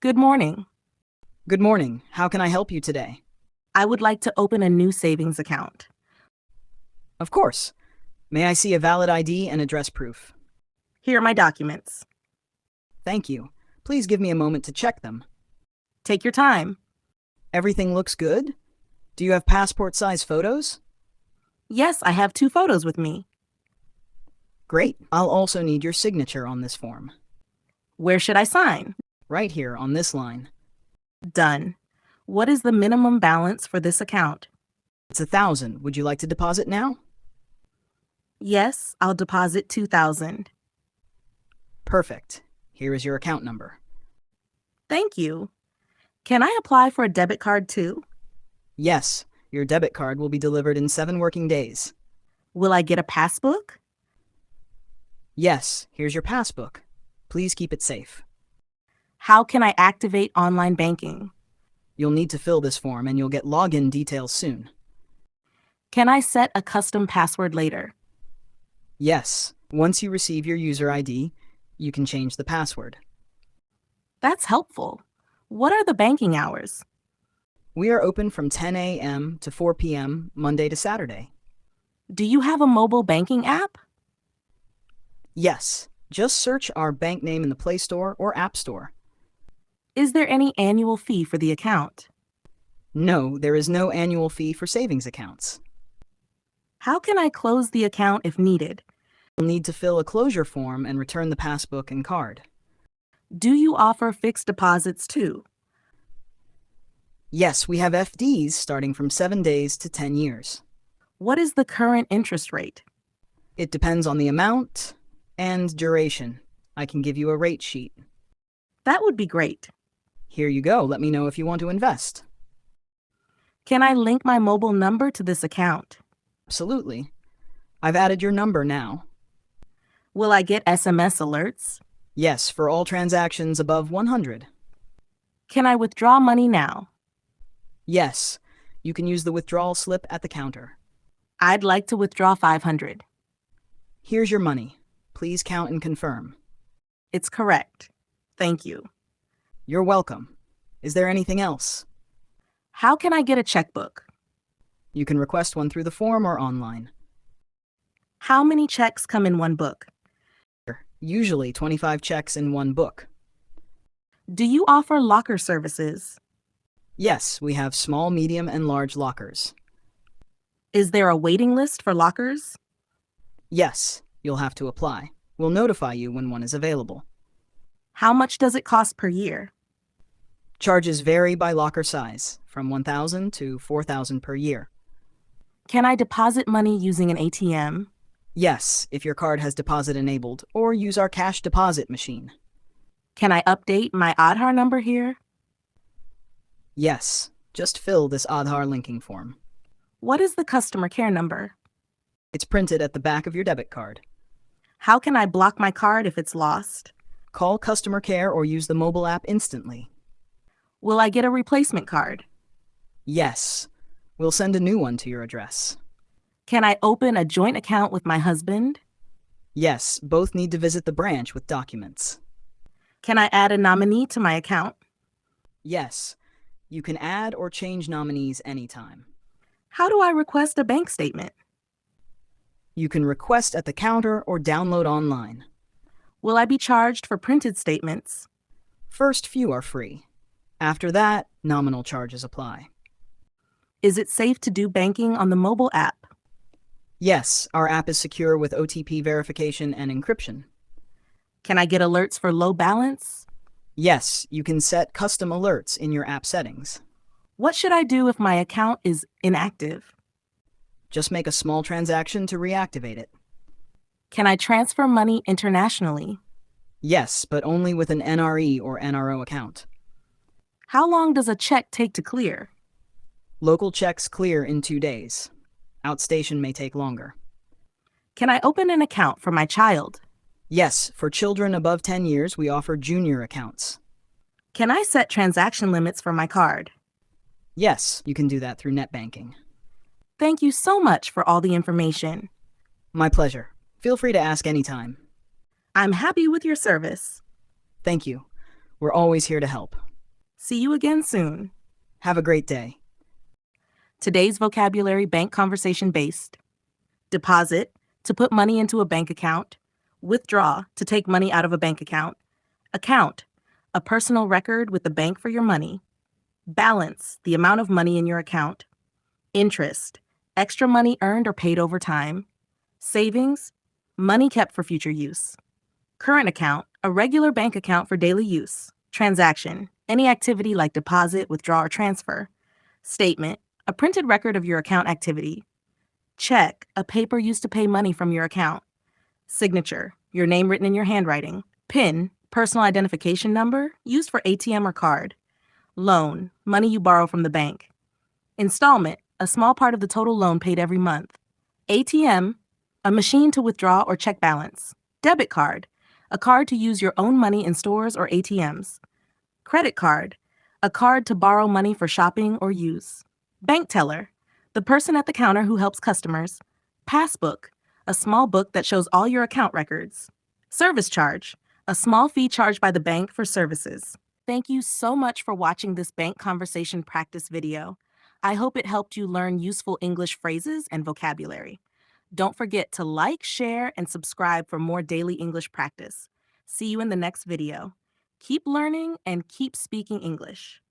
Good morning. Good morning. How can I help you today? I would like to open a new savings account. Of course. May I see a valid ID and address proof? Here are my documents. Thank you. Please give me a moment to check them. Take your time. Everything looks good? Do you have passport-size photos? Yes, I have two photos with me. Great. I'll also need your signature on this form. Where should I sign? Right here on this line. Done. What is the minimum balance for this account? It's 1,000. Would you like to deposit now? Yes, I'll deposit 2,000. Perfect. Here is your account number. Thank you. Can I apply for a debit card too? Yes, your debit card will be delivered in 7 working days. Will I get a passbook? Yes, here's your passbook. Please keep it safe. How can I activate online banking? You'll need to fill this form and you'll get login details soon. Can I set a custom password later? Yes, once you receive your user ID, you can change the password. That's helpful. What are the banking hours? We are open from 10 a.m. to 4 p.m. Monday to Saturday. Do you have a mobile banking app? Yes, just search our bank name in the Play Store or App Store. Is there any annual fee for the account? No, there is no annual fee for savings accounts. How can I close the account if needed? You'll need to fill a closure form and return the passbook and card. Do you offer fixed deposits too? Yes, we have FDs starting from 7 days to 10 years. What is the current interest rate? It depends on the amount and duration. I can give you a rate sheet. That would be great. Here you go. Let me know if you want to invest. Can I link my mobile number to this account? Absolutely. I've added your number now. Will I get SMS alerts? Yes, for all transactions above 100. Can I withdraw money now? Yes, you can use the withdrawal slip at the counter. I'd like to withdraw 500. Here's your money. Please count and confirm. It's correct. Thank you. You're welcome. Is there anything else? How can I get a checkbook? You can request one through the form or online. How many checks come in one book? Usually 25 checks in one book. Do you offer locker services? Yes, we have small, medium, and large lockers. Is there a waiting list for lockers? Yes, you'll have to apply. We'll notify you when one is available. How much does it cost per year? Charges vary by locker size, from $1,000 to $4,000 per year. Can I deposit money using an ATM? Yes, if your card has deposit enabled, or use our cash deposit machine. Can I update my Aadhaar number here? Yes, just fill this Aadhaar linking form. What is the customer care number? It's printed at the back of your debit card. How can I block my card if it's lost? Call customer care or use the mobile app instantly. Will I get a replacement card? Yes, we'll send a new one to your address. Can I open a joint account with my husband? Yes, both need to visit the branch with documents. Can I add a nominee to my account? Yes, you can add or change nominees anytime. How do I request a bank statement? You can request at the counter or download online. Will I be charged for printed statements? First few are free. After that, nominal charges apply. Is it safe to do banking on the mobile app? Yes, our app is secure with OTP verification and encryption. Can I get alerts for low balance? Yes, you can set custom alerts in your app settings. What should I do if my account is inactive? Just make a small transaction to reactivate it. Can I transfer money internationally? Yes, but only with an NRE or NRO account. How long does a check take to clear? Local checks clear in 2 days. Outstation may take longer. Can I open an account for my child? Yes, for children above 10 years, we offer junior accounts. Can I set transaction limits for my card? Yes, you can do that through net banking. Thank you so much for all the information. My pleasure. Feel free to ask anytime. I'm happy with your service. Thank you. We're always here to help. See you again soon. Have a great day. Today's vocabulary bank conversation based. Deposit, to put money into a bank account. Withdraw, to take money out of a bank account. Account, a personal record with the bank for your money. Balance, the amount of money in your account. Interest, extra money earned or paid over time. Savings, money kept for future use. Current account, a regular bank account for daily use. Transaction, any activity like deposit, withdraw, or transfer. Statement, a printed record of your account activity. Check, a paper used to pay money from your account. Signature, your name written in your handwriting. PIN, personal identification number, used for ATM or card. Loan, money you borrow from the bank. Installment, a small part of the total loan paid every month. ATM, a machine to withdraw or check balance. Debit card, a card to use your own money in stores or ATMs. Credit card, a card to borrow money for shopping or use. Bank teller, the person at the counter who helps customers. Passbook, a small book that shows all your account records. Service charge, a small fee charged by the bank for services. Thank you so much for watching this bank conversation practice video. I hope it helped you learn useful English phrases and vocabulary. Don't forget to like, share, and subscribe for more daily English practice. See you in the next video. Keep learning and keep speaking English.